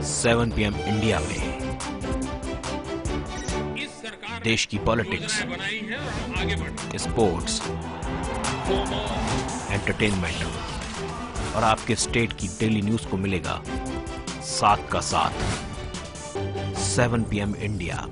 7 PM India में देश की पॉलिटिक्स, स्पोर्ट्स, एंटरटेनमेंट और आपके स्टेट की डेली न्यूज को मिलेगा साथ का साथ। 7 PM इंडिया।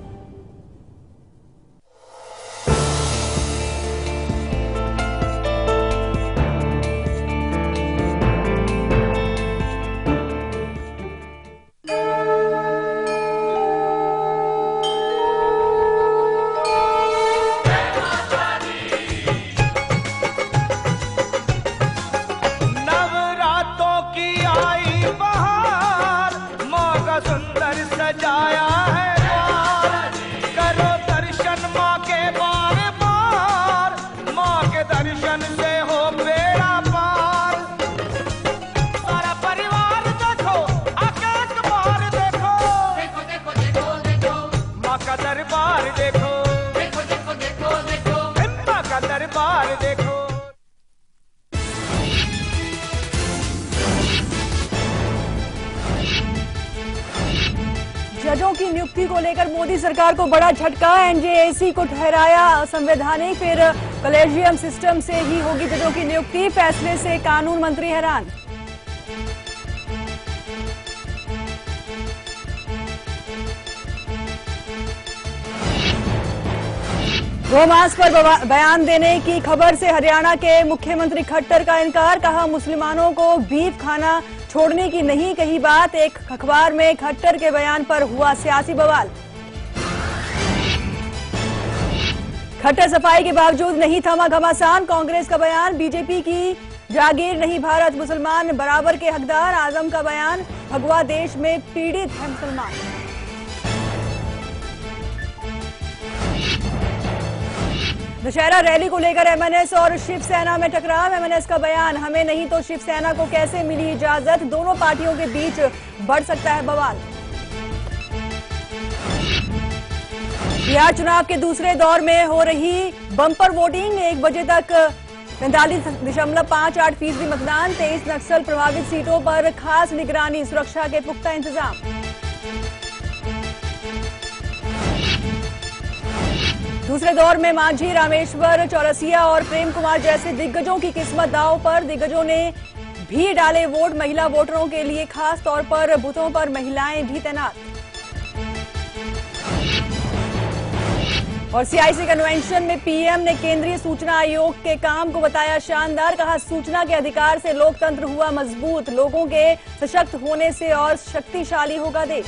जजों की नियुक्ति को लेकर मोदी सरकार को बड़ा झटका। एनजेएसी को ठहराया असंवैधानिक, फिर कॉलेजियम सिस्टम से ही होगी जजों की नियुक्ति। फैसले से कानून मंत्री हैरान। गोमांस पर बयान देने की खबर से हरियाणा के मुख्यमंत्री खट्टर का इनकार। कहा मुसलमानों को बीफ खाना छोड़ने की नहीं कही बात। एक अखबार में खट्टर के बयान पर हुआ सियासी बवाल। खट्टर सफाई के बावजूद नहीं थमा घमासान। कांग्रेस का बयान, बीजेपी की जागीर नहीं भारत, मुसलमान बराबर के हकदार। आजम का बयान, भगवा देश में पीड़ित है मुसलमान। दशहरा रैली को लेकर एमएनएस और शिवसेना में टकराव। एमएनएस का बयान, हमें नहीं तो शिवसेना को कैसे मिली इजाजत। दोनों पार्टियों के बीच बढ़ सकता है बवाल। बिहार चुनाव के दूसरे दौर में हो रही बम्पर वोटिंग। 1 बजे तक 45.58% मतदान। 23 नक्सल प्रभावित सीटों पर खास निगरानी, सुरक्षा के पुख्ता इंतजाम। दूसरे दौर में मांझी, रामेश्वर, चौरसिया और प्रेम कुमार जैसे दिग्गजों की किस्मत दांव पर। दिग्गजों ने भी डाले वोट। महिला वोटरों के लिए खास तौर पर बूथों पर महिलाएं भी तैनात। और सीआईसी कन्वेंशन में पीएम ने केंद्रीय सूचना आयोग के काम को बताया शानदार। कहा सूचना के अधिकार से लोकतंत्र हुआ मजबूत। लोगों के सशक्त होने से और शक्तिशाली होगा देश।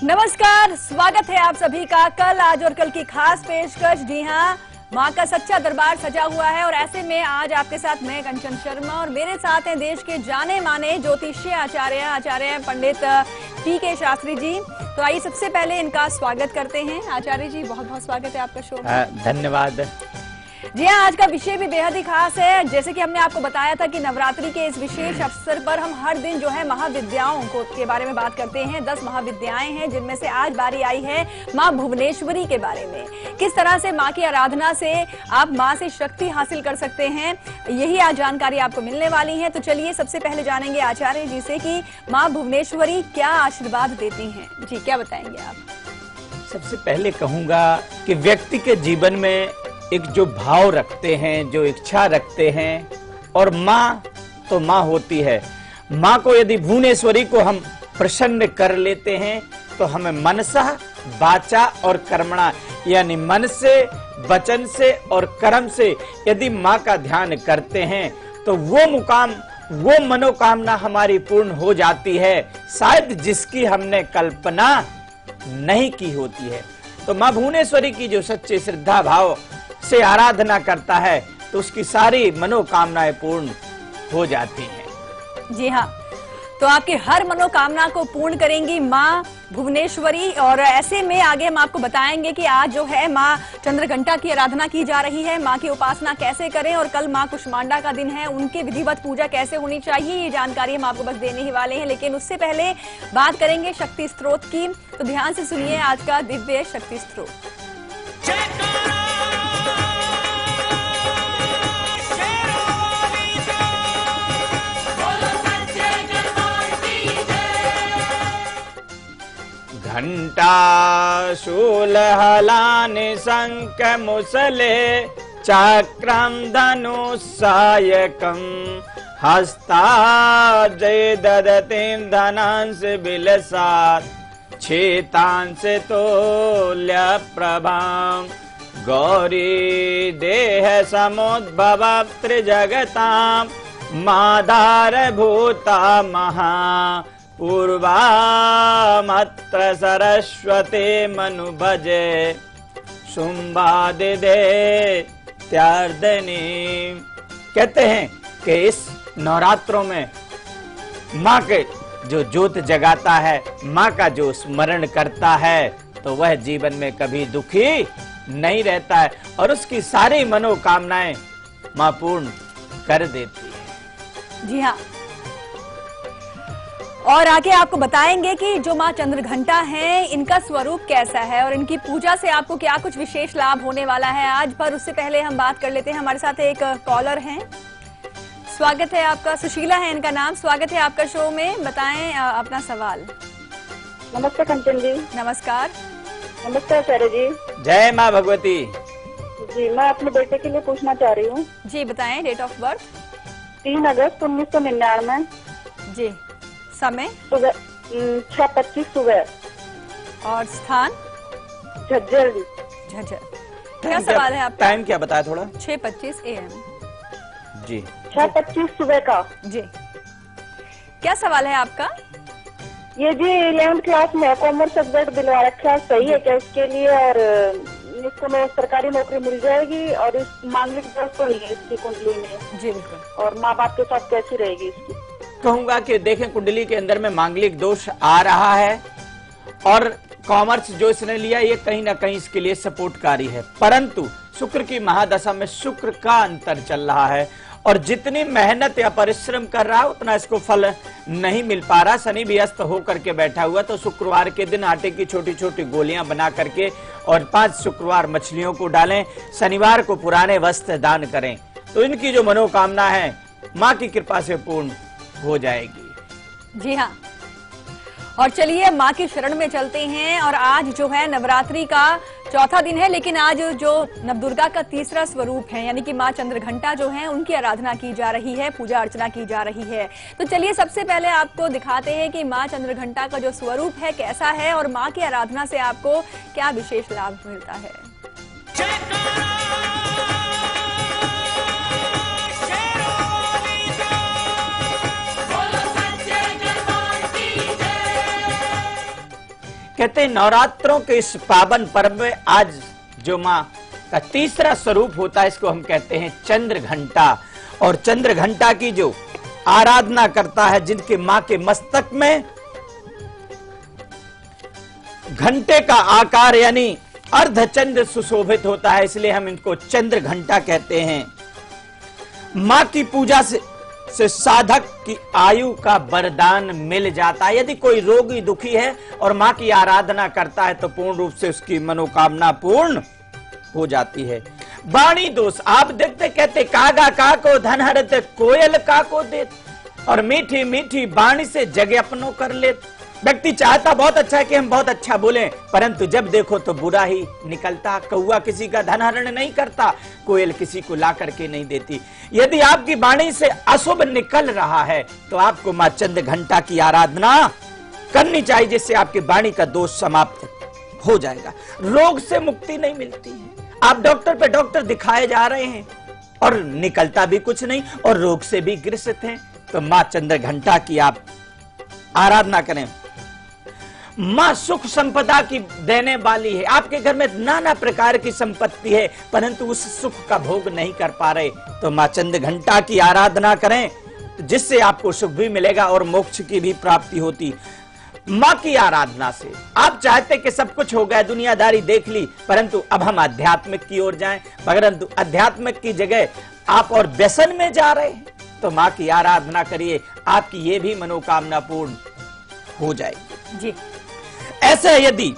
नमस्कार, स्वागत है आप सभी का कल, आज और कल की खास पेशकश। जी हाँ, माँ का सच्चा दरबार सजा हुआ है और ऐसे में आज आपके साथ मैं कंचन शर्मा और मेरे साथ हैं देश के जाने माने ज्योतिषीय आचार्य पंडित पीके शास्त्री जी। तो आइए सबसे पहले इनका स्वागत करते हैं। आचार्य जी, बहुत बहुत स्वागत है आपका शो में। धन्यवाद। जी हाँ, आज का विषय भी बेहद ही खास है। जैसे कि हमने आपको बताया था कि नवरात्रि के इस विशेष अवसर पर हम हर दिन जो है महाविद्याओं के बारे में बात करते हैं। 10 महाविद्याएं हैं, जिनमें से आज बारी आई है माँ भुवनेश्वरी के बारे में। किस तरह से माँ की आराधना से आप माँ से शक्ति हासिल कर सकते हैं, यही आज जानकारी आपको मिलने वाली है। तो चलिए सबसे पहले जानेंगे आचार्य जी से कि माँ भुवनेश्वरी क्या आशीर्वाद देती हैं। जी, क्या बताएंगे आप? सबसे पहले कहूंगा कि व्यक्ति के जीवन में एक जो भाव रखते हैं, जो इच्छा रखते हैं, और माँ तो माँ होती है। माँ को यदि भुवनेश्वरी को हम प्रसन्न कर लेते हैं तो हमें मनसा, वाचा और कर्मणा, यानी मन से, वचन से और कर्म से यदि माँ का ध्यान करते हैं तो वो मुकाम, वो मनोकामना हमारी पूर्ण हो जाती है, शायद जिसकी हमने कल्पना नहीं की होती है। तो माँ भुवनेश्वरी की जो सच्चे श्रद्धा भाव से आराधना करता है तो उसकी सारी मनोकामनाएं पूर्ण हो जाती हैं। जी हाँ, तो आपकी हर मनोकामना को पूर्ण करेंगी माँ भुवनेश्वरी। और ऐसे में आगे हम आपको बताएंगे कि आज जो है माँ चंद्रघंटा की आराधना की जा रही है, माँ की उपासना कैसे करें, और कल माँ कुष्मांडा का दिन है, उनके विधिवत पूजा कैसे होनी चाहिए, ये जानकारी हम आपको बस देने ही वाले हैं। लेकिन उससे पहले बात करेंगे शक्ति स्त्रोत की, तो ध्यान से सुनिए आज का दिव्य शक्ति स्त्रोत। घंटा शूल हलानि शंख मुसले चक्रम धनुष सायकम हस्ता जय ददतिं धनांस बिलसात् छेतांस तोल्य प्रभां गौरी देह समुद्भव त्रिजगतां माधार भूता महा पूर्वा मत्र सरस्वती मनु भजे शुंभादि दे त्यार्दनी। कहते हैं कि इस नवरात्रों में माँ के जो ज्योत जगाता है, माँ का जो स्मरण करता है, तो वह जीवन में कभी दुखी नहीं रहता है और उसकी सारी मनोकामनाएं माँ पूर्ण कर देती है। जी हाँ, और आगे आपको बताएंगे कि जो माँ चंद्रघंटा हैं, इनका स्वरूप कैसा है और इनकी पूजा से आपको क्या कुछ विशेष लाभ होने वाला है आज। पर उससे पहले हम बात कर लेते हैं, हमारे साथ एक कॉलर हैं। स्वागत है आपका, सुशीला है इनका नाम। स्वागत है आपका शो में, बताएं अपना सवाल। नमस्ते कंचन जी। नमस्कार। नमस्ते आचार्य जी। जय माँ भगवती। जी, मैं अपने बेटे के लिए पूछना चाह रही हूँ। जी बताएं, डेट ऑफ बर्थ? 3 अगस्त 1999। जी, समय? सुबह 6:25 सुबह। और स्थान? झज्जर। झज्जर। क्या सवाल है आपका? टाइम क्या बताया थोड़ा? 6:25 AM। जी, 6:25 सुबह का। जी, क्या सवाल है आपका? ये जी 11th क्लास में कॉमर्स सब्जेक्ट दिलवा रखा है, सही है क्या इसके लिए? और इसको सरकारी नौकरी मिल जाएगी? और इस मांगलिक दोष तो नहीं है इसकी कुंडली में? जी बिल्कुल। और माँ बाप के साथ कैसी रहेगी इसकी? कहूंगा कि देखें, कुंडली के अंदर में मांगलिक दोष आ रहा है और कॉमर्स जो इसने लिया ये कहीं ना कहीं इसके लिए सपोर्टकारी है, परंतु शुक्र की महादशा में शुक्र का अंतर चल रहा है और जितनी मेहनत या परिश्रम कर रहा है उतना इसको फल नहीं मिल पा रहा। शनि भी अस्त होकर के बैठा हुआ, तो शुक्रवार के दिन आटे की छोटी छोटी गोलियां बना करके और 5 शुक्रवार मछलियों को डालें, शनिवार को पुराने वस्त्र दान करें, तो इनकी जो मनोकामना है माँ की कृपा से पूर्ण हो जाएगी। जी हाँ, और चलिए माँ की शरण में चलते हैं। और आज जो है नवरात्रि का चौथा दिन है, लेकिन आज जो नवदुर्गा का तीसरा स्वरूप है, यानी कि माँ चंद्रघंटा जो है, उनकी आराधना की जा रही है, पूजा अर्चना की जा रही है। तो चलिए सबसे पहले आपको दिखाते हैं कि माँ चंद्रघंटा का जो स्वरूप है कैसा है और माँ की आराधना से आपको क्या विशेष लाभ मिलता है। कहते हैं नवरात्रों के इस पावन पर्व में आज जो माँ का तीसरा स्वरूप होता है, इसको हम कहते हैं चंद्रघंटा। और चंद्रघंटा की जो आराधना करता है, जिनके माँ के मस्तक में घंटे का आकार यानी अर्धचंद्र सुशोभित होता है, इसलिए हम इनको चंद्र घंटा कहते हैं। माँ की पूजा से साधक की आयु का वरदान मिल जाता है। यदि कोई रोगी दुखी है और माँ की आराधना करता है तो पूर्ण रूप से उसकी मनोकामना पूर्ण हो जाती है। वाणी दोष, आप देखते कहते कागा का को धन हरत, कोयल का को देत, और मीठी मीठी वाणी से जगह अपनो कर ले। व्यक्ति चाहता बहुत अच्छा है कि हम बहुत अच्छा बोलें, परंतु जब देखो तो बुरा ही निकलता। कौवा किसी का धन हरण नहीं करता, कोयल किसी को ला करके नहीं देती। यदि आपकी वाणी से अशुभ निकल रहा है तो आपको मां चंद्र घंटा की आराधना करनी चाहिए, जिससे आपकी वाणी का दोष समाप्त हो जाएगा। रोग से मुक्ति नहीं मिलती है, आप डॉक्टर पे डॉक्टर दिखाए जा रहे हैं और निकलता भी कुछ नहीं और रोग से भी ग्रसित हैं, तो मां चंद्र घंटा की आप आराधना करें। मां सुख संपदा की देने वाली है। आपके घर में नाना प्रकार की संपत्ति है, परंतु उस सुख का भोग नहीं कर पा रहे, तो मां चंद्र घंटा की आराधना करें, जिससे आपको सुख भी मिलेगा और मोक्ष की भी प्राप्ति होती। मां की आराधना से आप चाहते कि सब कुछ हो गया, दुनियादारी देख ली, परंतु अब हम आध्यात्मिक की ओर जाएं, परंतु आध्यात्मिक की जगह आप और व्यसन में जा रहे हैं, तो मां की आराधना करिए, आपकी ये भी मनोकामना पूर्ण हो जाएगी जी। ऐसे यदि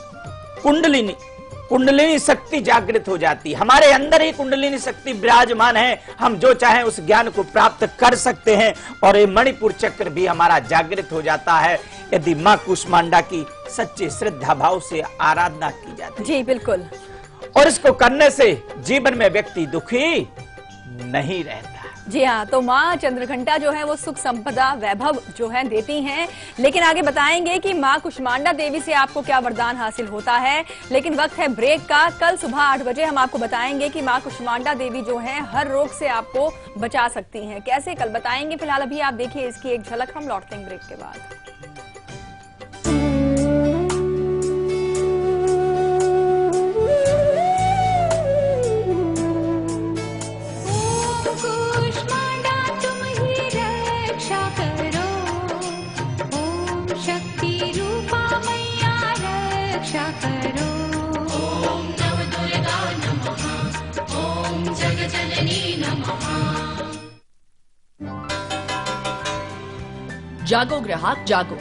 कुंडलिनी शक्ति जागृत हो जाती, हमारे अंदर ही कुंडलिनी शक्ति विराजमान है, हम जो चाहें उस ज्ञान को प्राप्त कर सकते हैं, और ये मणिपुर चक्र भी हमारा जागृत हो जाता है यदि मां कूष्मांडा की सच्चे श्रद्धा भाव से आराधना की जाती है। जी बिल्कुल। और इसको करने से जीवन में व्यक्ति दुखी नहीं रहता। जी हाँ, तो माँ चंद्रघंटा जो है वो सुख संपदा वैभव जो है देती हैं, लेकिन आगे बताएंगे कि माँ कुष्मांडा देवी से आपको क्या वरदान हासिल होता है। लेकिन वक्त है ब्रेक का। कल सुबह 8 बजे हम आपको बताएंगे कि माँ कुष्मांडा देवी जो है हर रोग से आपको बचा सकती हैं। कैसे, कल बताएंगे। फिलहाल अभी आप देखिए इसकी एक झलक, हम लौटते हैं ब्रेक के बाद। जागो ग्राहक जागो,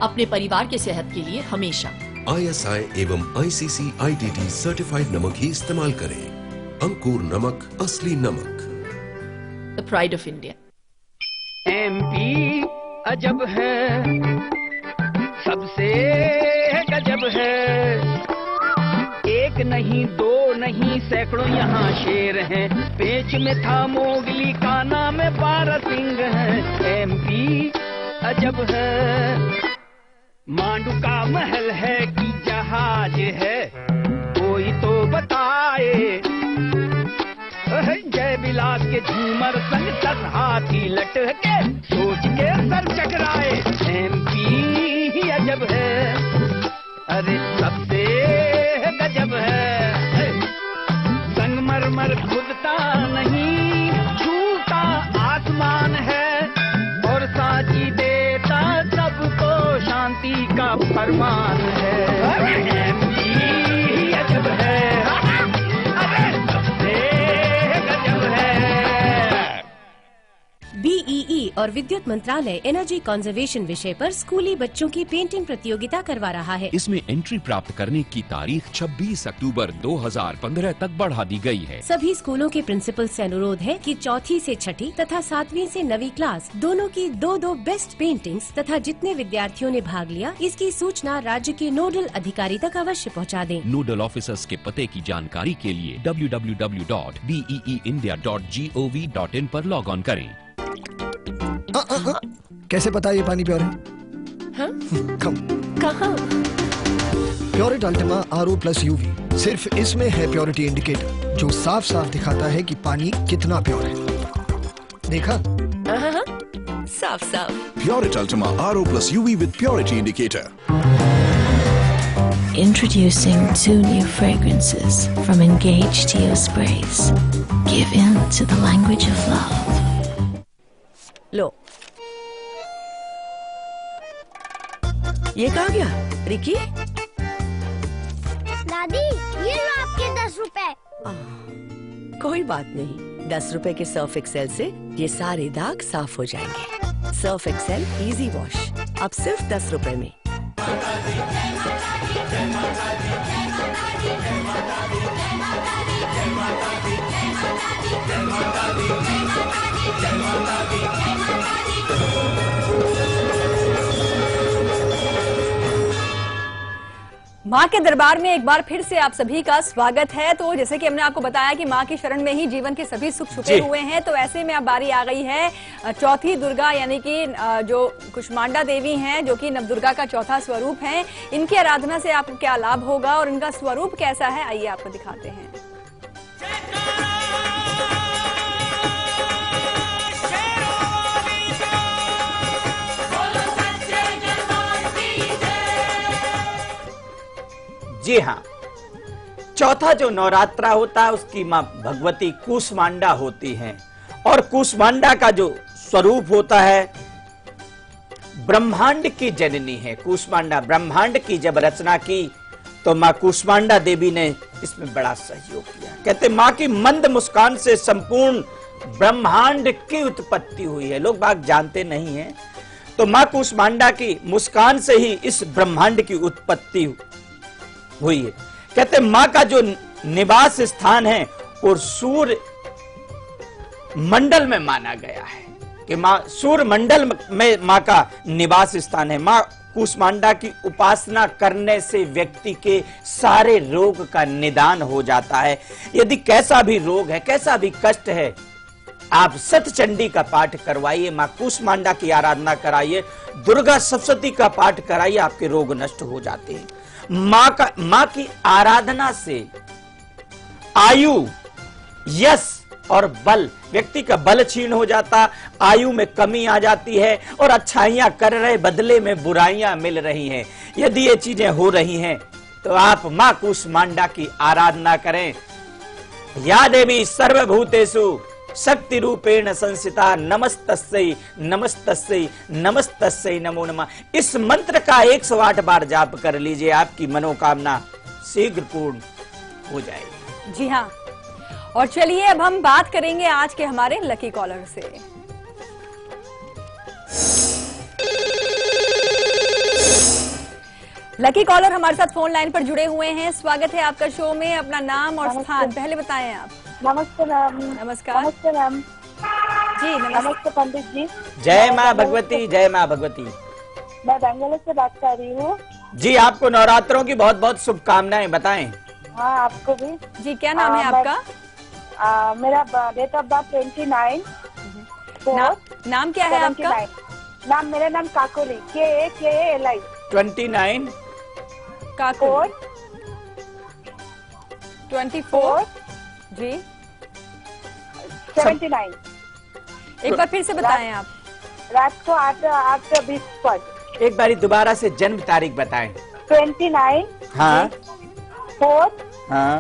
अपने परिवार के सेहत के लिए हमेशा ISI एवं ICC/ITT सर्टिफाइड नमक ही इस्तेमाल करें। अंकुर नमक, असली नमक। The pride of India. MP अजब है, सबसे गजब है, एक नहीं दो नहीं सैकड़ों यहाँ शेर हैं, पेच में था मोगली का नाम 12 सिंह है। MP अजब है, मांडू का महल है कि जहाज है, कोई तो बताए, जय विलास के झूमर संग 10 हाथी लटके, सोच के सर चकराए। MP अजब है, अरे सबसे गजब है, संगमरमर खुदता नहीं, छूता आसमान है, और साची देता सबको शांति का फरमान है। MP अजब है, अरे सबसे गजब है। BEE और विद्युत मंत्रालय एनर्जी कंजर्वेशन विषय पर स्कूली बच्चों की पेंटिंग प्रतियोगिता करवा रहा है। इसमें एंट्री प्राप्त करने की तारीख 26 अक्टूबर 2015 तक बढ़ा दी गई है। सभी स्कूलों के प्रिंसिपल से अनुरोध है कि 4वीं से 6ठी तथा 7वीं से 9वीं क्लास दोनों की 2-2 बेस्ट पेंटिंग्स तथा जितने विद्यार्थियों ने भाग लिया इसकी सूचना राज्य के नोडल अधिकारी तक अवश्य पहुंचा दें। नोडल ऑफिसर्स के पते की जानकारी के लिए www.beeindia.gov.in पर लॉग ऑन करें। कैसे पता ये पानी प्योर है? हाँ? कहाँ? प्योरिट अल्टीमा RO+ UV, सिर्फ इसमें है प्योरिटी इंडिकेटर जो साफ साफ दिखाता है कि पानी कितना प्योर है। देखा? साफ साफ। Pureit Ultima RO+ UV with purity indicator. Introducing 2 new fragrances from Engage Teo Sprays. Give in to the language of love. लो, ये कहाँ गया? रिकी? दादी, ये 10 रुपए। कोई बात नहीं, 10 रुपए के सर्फ एक्सेल से ये सारे दाग साफ हो जाएंगे। सर्फ एक्सेल इजी वॉश अब सिर्फ 10 रुपए में। माँ के दरबार में एक बार फिर से आप सभी का स्वागत है। तो जैसे कि हमने आपको बताया कि माँ की शरण में ही जीवन के सभी सुख छुपे हुए हैं, तो ऐसे में अब बारी आ गई है चौथी दुर्गा यानी कि जो कुष्मांडा देवी हैं, जो कि नवदुर्गा का चौथा स्वरूप है। इनकी आराधना से आपको क्या लाभ होगा और इनका स्वरूप कैसा है, आइए आपको दिखाते हैं। जी हाँ, चौथा जो नवरात्रा होता है उसकी मां भगवती कूष्मांडा होती हैं और कूष्मांडा का जो स्वरूप होता है ब्रह्मांड की जननी है। कूष्मांडा ब्रह्मांड की जब रचना की तो मां कूष्मांडा देवी ने इसमें बड़ा सहयोग किया। कहते मां की मंद मुस्कान से संपूर्ण ब्रह्मांड की उत्पत्ति हुई है। लोग बाग जानते नहीं हैं, तो मां कूष्मांडा की मुस्कान से ही इस ब्रह्मांड की उत्पत्ति हुई है। कहते मां का जो निवास स्थान है वो सूर्य मंडल में माना गया है कि मां सूर्य मंडल में मां का निवास स्थान है। मां कूष्मांडा की उपासना करने से व्यक्ति के सारे रोग का निदान हो जाता है। यदि कैसा भी रोग है, कैसा भी कष्ट है, आप सतचंडी का पाठ करवाइए, मां कूष्मांडा की आराधना कराइए, दुर्गा सप्तशती का पाठ कराइए, आपके रोग नष्ट हो जाते हैं। मां की आराधना से आयु, यश और बल, व्यक्ति का बल छीन हो जाता, आयु में कमी आ जाती है और अच्छाइयां कर रहे बदले में बुराइयां मिल रही हैं। यदि ये चीजें हो रही हैं तो आप मां कूष्मांडा की आराधना करें। या देवी सर्वभूतेषु शक्ति रूपेण संस्थिता नमस्तस्यै नमस्तस्यै नमस्तस्यै नमो नमः। इस मंत्र का 108 बार जाप कर लीजिए, आपकी मनोकामना शीघ्र पूर्ण हो जाएगी। जी हाँ, और चलिए अब हम बात करेंगे आज के हमारे लकी कॉलर से। लकी कॉलर हमारे साथ फोन लाइन पर जुड़े हुए हैं। स्वागत है आपका शो में। अपना नाम और स्थान पहले बताएं आप। नमस्ते मैम। नमस्कार। नमस्ते मैम जी। नमस्ते पंडित जी। जय माँ भगवती, जय माँ भगवती। मैं बेंगलोर से बात कर रही हूँ। जी, आपको नवरात्रों की बहुत बहुत शुभकामनाएं। बताएं। हाँ, आपको भी। जी, क्या नाम है आपका? मेरा डेट ऑफ बर्थ 29। नाम क्या है आपका? नाम, मेरा नाम काकोली, KAKALI। 29 काकोली 24 जी 79। एक बार फिर से बताएं आप। रात को 8:20 पर। एक बारी दोबारा से जन्म तारीख बताएं। 29 हाँ 4 हाँ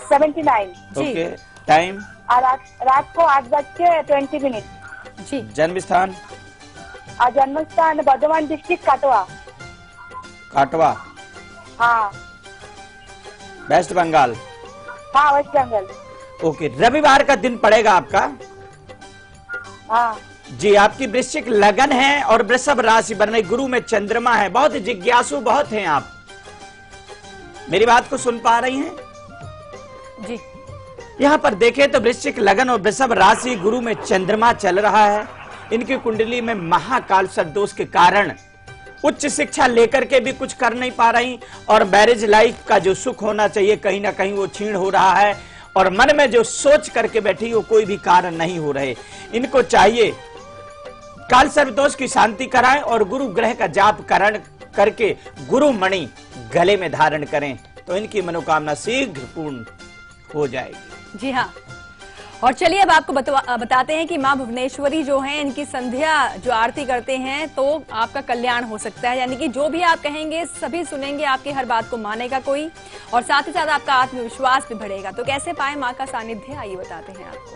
79 ओके। टाइम? रात को 8:20 जी। जन्म स्थान? जन्म स्थान बर्धमान डिस्ट्रिक्ट काटवा। काटवा? हाँ। वेस्ट बंगाल? हाँ, वेस्ट बंगाल। ओके। रविवार का दिन पड़ेगा आपका? हाँ जी। आपकी वृश्चिक लगन है और वृषभ राशि बनने, गुरु में चंद्रमा है। बहुत जिज्ञासु बहुत हैं आप। मेरी बात को सुन पा रही हैं? जी। यहां पर देखें तो वृश्चिक लगन और वृषभ राशि, गुरु में चंद्रमा चल रहा है। इनकी कुंडली में महाकाल सर्पदोष के कारण उच्च शिक्षा लेकर के भी कुछ कर नहीं पा रही और मैरिज लाइफ का जो सुख होना चाहिए कहीं ना कहीं वो क्षीण हो रहा है और मन में जो सोच करके बैठी वो कोई भी कारण नहीं हो रहे। इनको चाहिए काल सर्पदोष की शांति कराएं और गुरु ग्रह का जाप करके गुरु मणि गले में धारण करें तो इनकी मनोकामना शीघ्र पूर्ण हो जाएगी। जी हाँ, और चलिए अब आपको बताते हैं कि माँ भुवनेश्वरी जो हैं, इनकी संध्या जो आरती करते हैं तो आपका कल्याण हो सकता है। यानी कि जो भी आप कहेंगे सभी सुनेंगे, आपकी हर बात को मानेगा कोई, और साथ ही साथ आपका आत्मविश्वास भी बढ़ेगा। तो कैसे पाए माँ का सानिध्य, आइए बताते हैं आपको।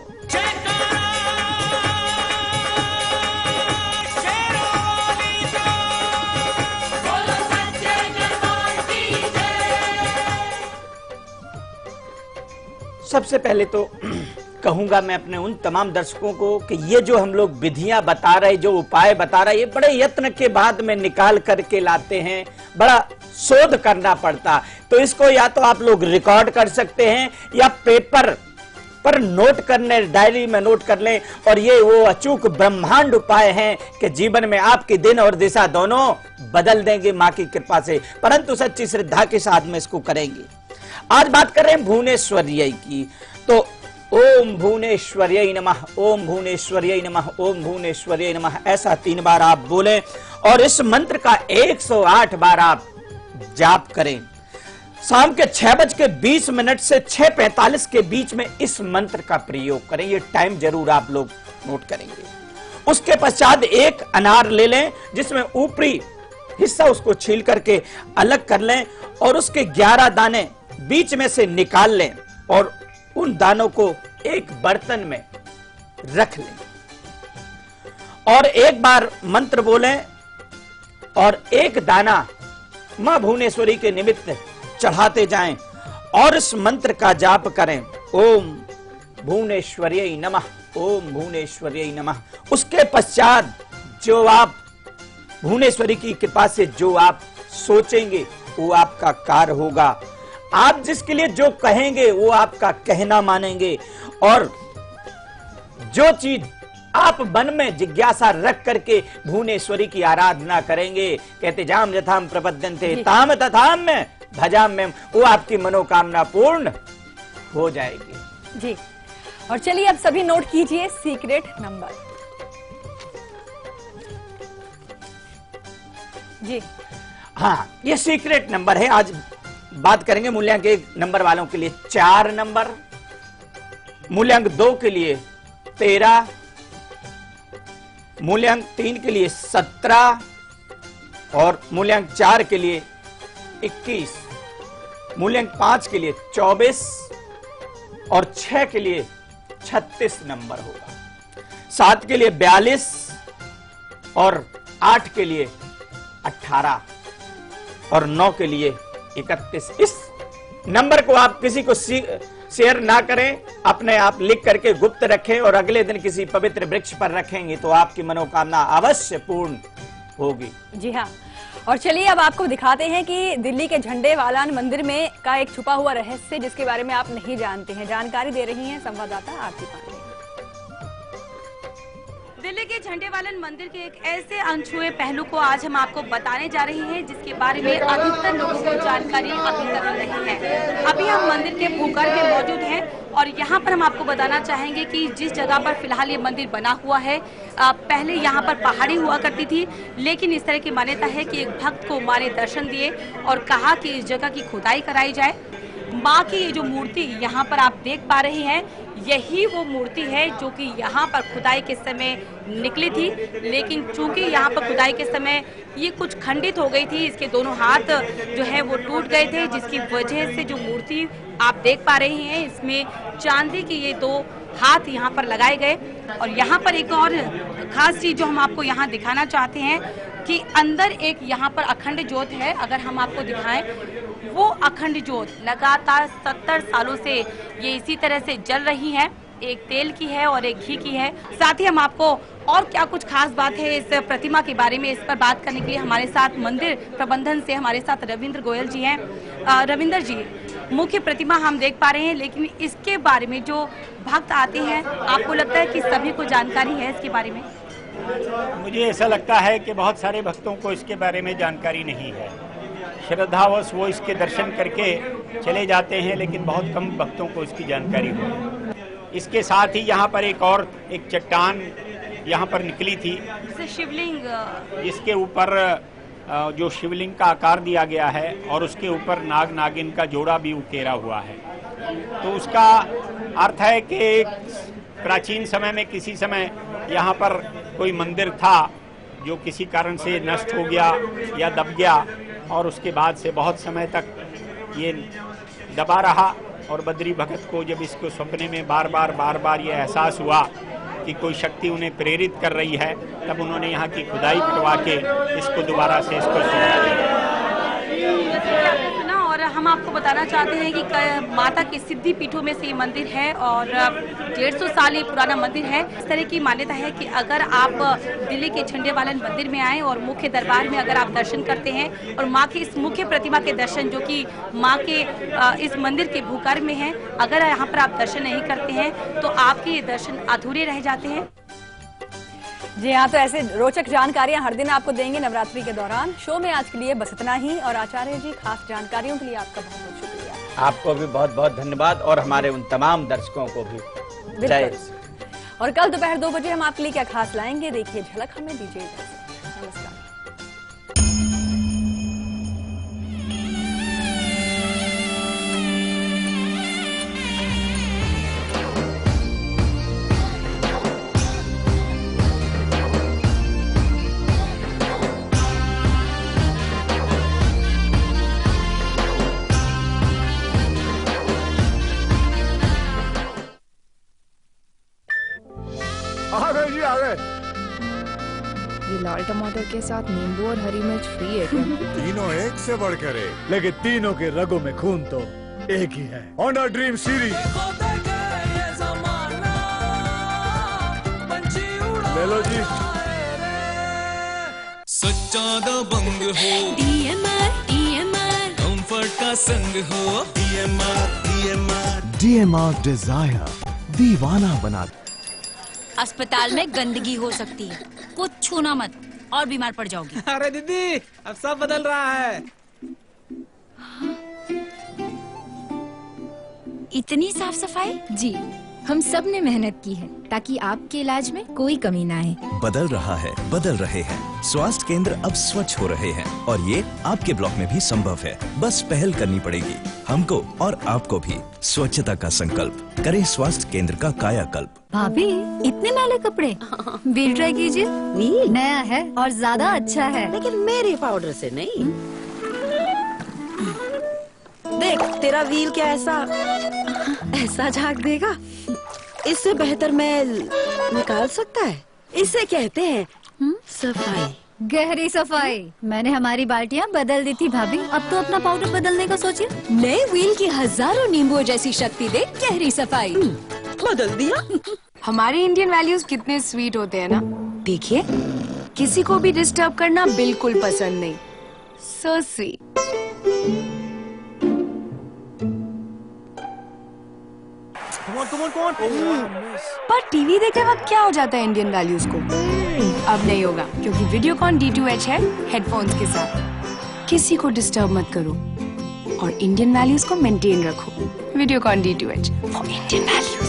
सबसे पहले तो कहूंगा मैं अपने उन तमाम दर्शकों को कि ये जो हम लोग विधियां बता रहे, जो उपाय बता रहे, ये बड़े यत्न के बाद में निकाल करके लाते हैं, बड़ा शोध करना पड़ता। तो इसको या तो आप लोग रिकॉर्ड कर सकते हैं या पेपर पर नोट करने, डायरी में नोट कर लें, और ये वो अचूक ब्रह्मांड उपाय हैं कि जीवन में आपकी दिन और दिशा दोनों बदल देंगे मां की कृपा से, परंतु सच्ची श्रद्धा के साथ में इसको करेंगे। आज बात कर रहे हैं भुवनेश्वर्यै की। तो ओम भुवनेश्वर्यै नमः, ओम भुवनेश्वर्यै नमः, ओम भुवनेश्वर्यै नमः, ऐसा 3 बार आप बोलें और इस मंत्र का 108 बार आप जाप करें। शाम के 6:20 से 6:45 के बीच में इस मंत्र का प्रयोग करें। ये टाइम जरूर आप लोग नोट करेंगे। उसके पश्चात एक अनार ले लें, जिसमें ऊपरी हिस्सा उसको छील करके अलग कर लें और उसके 11 दाने बीच में से निकाल लें और उन दानों को एक बर्तन में रख लें और एक बार मंत्र बोलें और एक दाना मां भुवनेश्वरी के निमित्त चढ़ाते जाएं और इस मंत्र का जाप करें। ओम भुवनेश्वर्यै नमः, ओम भुवनेश्वर्यै नमः। उसके पश्चात जो आप भुवनेश्वरी की कृपा से जो आप सोचेंगे वो आपका कार्य होगा। आप जिसके लिए जो कहेंगे वो आपका कहना मानेंगे और जो चीज आप मन में जिज्ञासा रख करके भुवनेश्वरी की आराधना करेंगे, कहते जाम यथाम प्रपद्यन्ते ताम तथाम में भजाम में, वो आपकी मनोकामना पूर्ण हो जाएगी। जी, और चलिए अब सभी नोट कीजिए सीक्रेट नंबर। जी हाँ, ये सीक्रेट नंबर है। आज बात करेंगे मूल्यांक 1 नंबर वालों के लिए 4 नंबर, मूल्यांक 2 के लिए 13, मूल्यांक 3 के लिए 17 और मूल्यांक 4 के लिए 21, मूल्यांक 5 के लिए 24 और 6 के लिए 36 नंबर होगा। 7 के लिए 42 और 8 के लिए 18 और 9 के लिए 31। इस नंबर को आप किसी को शेयर ना करें, अपने आप लिख करके गुप्त रखें और अगले दिन किसी पवित्र वृक्ष पर रखेंगे तो आपकी मनोकामना अवश्य पूर्ण होगी। जी हाँ, और चलिए अब आपको दिखाते हैं कि दिल्ली के झंडे वालान मंदिर में का एक छुपा हुआ रहस्य जिसके बारे में आप नहीं जानते हैं। जानकारी दे रही हैं संवाददाता आरती पांडे। दिल्ली के झंडे वालन मंदिर के एक ऐसे अनछुए पहलू को आज हम आपको बताने जा रहे हैं जिसके बारे में अधिकतर लोगों को जानकारी अभी तक नहीं है। अभी हम मंदिर के भूगर्भ में मौजूद हैं और यहाँ पर हम आपको बताना चाहेंगे कि जिस जगह पर फिलहाल ये मंदिर बना हुआ है, पहले यहाँ पर पहाड़ी हुआ करती थी, लेकिन इस तरह की मान्यता है कि एक भक्त को मां ने दर्शन दिए और कहा कि इस जगह की खुदाई कराई जाए। माँ की ये जो मूर्ति यहाँ पर आप देख पा रहे हैं, यही वो मूर्ति है जो कि यहाँ पर खुदाई के समय निकली थी, लेकिन चूंकि यहाँ पर खुदाई के समय ये कुछ खंडित हो गई थी, इसके दोनों हाथ जो है वो टूट गए थे, जिसकी वजह से जो मूर्ति आप देख पा रहे हैं इसमें चांदी के ये 2 हाथ यहाँ पर लगाए गए। और यहाँ पर एक और खास चीज जो हम आपको यहाँ दिखाना चाहते हैं कि अंदर एक यहाँ पर अखंड ज्योत है। अगर हम आपको दिखाएं, वो अखंड ज्योत लगातार 70 सालों से ये इसी तरह से जल रही है। एक तेल की है और एक घी की है। साथ ही हम आपको और क्या कुछ खास बात है इस प्रतिमा के बारे में, इस पर बात करने के लिए हमारे साथ मंदिर प्रबंधन से हमारे साथ रविंद्र गोयल जी हैं। रविंद्र जी, मुख्य प्रतिमा हम देख पा रहे हैं, लेकिन इसके बारे में जो भक्त आते हैं, आपको लगता है कि सभी को जानकारी है इसके बारे में? मुझे ऐसा लगता है कि बहुत सारे भक्तों को इसके बारे में जानकारी नहीं है। श्रद्धावश वो इसके दर्शन करके चले जाते हैं, लेकिन बहुत कम भक्तों को इसकी जानकारी है। इसके साथ ही यहाँ पर एक चट्टान यहाँ पर निकली थी, शिवलिंग, जिसके ऊपर जो शिवलिंग का आकार दिया गया है और उसके ऊपर नाग नागिन का जोड़ा भी उकेरा हुआ है। तो उसका अर्थ है कि प्राचीन समय में किसी समय यहाँ पर कोई मंदिर था जो किसी कारण से नष्ट हो गया या दब गया, और उसके बाद से बहुत समय तक ये दबा रहा। और बद्री भगत को जब इसको सपने में बार बार ये एहसास हुआ कि कोई शक्ति उन्हें प्रेरित कर रही है, तब उन्होंने यहाँ की खुदाई करवा के इसको दोबारा से इसको सुना। और हम आपको बताना चाहते हैं कि माता के सिद्धि पीठों में से ये मंदिर है और 150 साल ये पुराना मंदिर है। इस तरह की मान्यता है कि अगर आप दिल्ली के झंडेवालन मंदिर में आए और मुख्य दरबार में अगर आप दर्शन करते हैं और माँ की इस मुख्य प्रतिमा के दर्शन जो कि माँ के इस मंदिर के भूकर में है, अगर यहाँ पर आप दर्शन नहीं करते हैं तो आपके ये दर्शन अधूरे रह जाते हैं। जी हाँ, तो ऐसे रोचक जानकारियां हर दिन आपको देंगे नवरात्रि के दौरान। शो में आज के लिए बस इतना ही और आचार्य जी खास जानकारियों के लिए आपका बहुत बहुत शुक्रिया। आपको भी बहुत बहुत धन्यवाद और हमारे उन तमाम दर्शकों को भी जय। और कल दोपहर 2 बजे हम आपके लिए क्या खास लाएंगे, देखिए झलक, हमें दीजिए इजाजत। नमस्कार। आ गए जी, आ गए। ये लाल टमाटर के साथ नींबू और हरी मिर्च फ्री है क्या? तीनों एक से बढ़कर एक, लेकिन तीनों के रगों में खून तो एक ही है। होंडा ड्रीम सीरीज ले लो जी। सच्चा दबंग हो DMR कंफर्ट का संग हो DMR डिजायर दीवाना बना। अस्पताल में गंदगी हो सकती है, कुछ छूना मत और बीमार पड़ जाओगी। अरे दीदी, अब सब बदल रहा है। इतनी साफ सफाई? जी, हम सब ने मेहनत की है ताकि आपके इलाज में कोई कमी ना आए। बदल रहा है, बदल रहे हैं। स्वास्थ्य केंद्र अब स्वच्छ हो रहे हैं और ये आपके ब्लॉक में भी संभव है। बस पहल करनी पड़ेगी हमको और आपको भी। स्वच्छता का संकल्प करें, स्वास्थ्य केंद्र का कायाकल्प। भाभी, इतने मैले कपड़े व्हील ट्राई कीजिए। व्हील नया है और ज्यादा अच्छा है, लेकिन मेरे पाउडर से नहीं। देख, तेरा व्हील क्या ऐसा झाग देगा, इससे बेहतर मैल निकाल सकता है। इसे कहते हैं सफाई, गहरी सफाई। मैंने हमारी बाल्टियाँ बदल दी थी भाभी, अब तो अपना पाउडर बदलने का सोचिए। नए व्हील की हजारों नींबुओं जैसी शक्ति दे गहरी सफाई। बदल दिया। हमारे इंडियन वैल्यूज कितने स्वीट होते हैं ना। देखिए, किसी को भी डिस्टर्ब करना बिल्कुल पसंद नहीं। So sweet. पर टीवी देखते वक्त क्या हो जाता है इंडियन वैल्यूज को? अब नहीं होगा, क्योंकि वीडियोकॉन D2H है हेडफोन्स के साथ। किसी को डिस्टर्ब मत करो और इंडियन वैल्यूज को मेंटेन रखो। Videocon D2H for Indian values.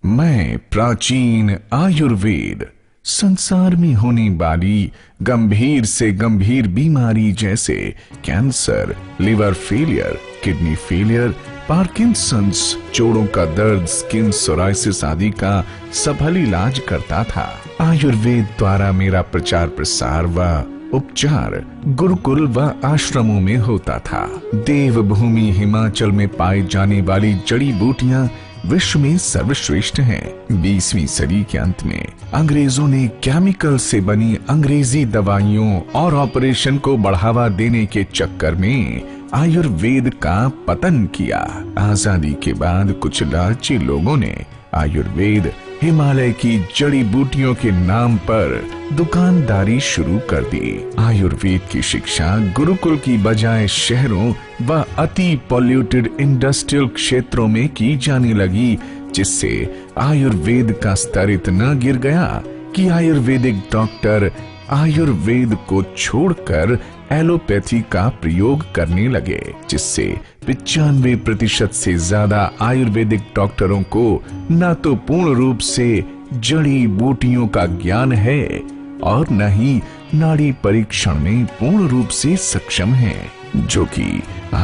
मैं प्राचीन आयुर्वेद संसार में होने वाली गंभीर से गंभीर बीमारी जैसे cancer, liver failure, kidney failure, Parkinson's, जोड़ों का दर्द, स्किन सोराइसिस आदि का सफल इलाज करता था। आयुर्वेद द्वारा मेरा प्रचार प्रसार व उपचार गुरुकुल व आश्रमों में होता था। देवभूमि हिमाचल में पाई जाने वाली जड़ी बूटियां विश्व में सर्वश्रेष्ठ हैं। 20वीं सदी के अंत में अंग्रेजों ने केमिकल से बनी अंग्रेजी दवाइयों और ऑपरेशन को बढ़ावा देने के चक्कर में आयुर्वेद का पतन किया। आजादी के बाद कुछ लालची लोगों ने आयुर्वेद हिमालय की जड़ी बूटियों के नाम पर दुकानदारी शुरू कर दी। आयुर्वेद की शिक्षा गुरुकुल की बजाय शहरों व अति पॉल्यूटेड इंडस्ट्रियल क्षेत्रों में की जाने लगी, जिससे आयुर्वेद का स्तर इतना गिर गया कि आयुर्वेदिक डॉक्टर आयुर्वेद को छोड़कर एलोपैथी का प्रयोग करने लगे, जिससे 95% से ज्यादा आयुर्वेदिक डॉक्टरों को न तो पूर्ण रूप से जड़ी बूटियों का ज्ञान है और न ही नाड़ी परीक्षण में पूर्ण रूप से सक्षम है, जो कि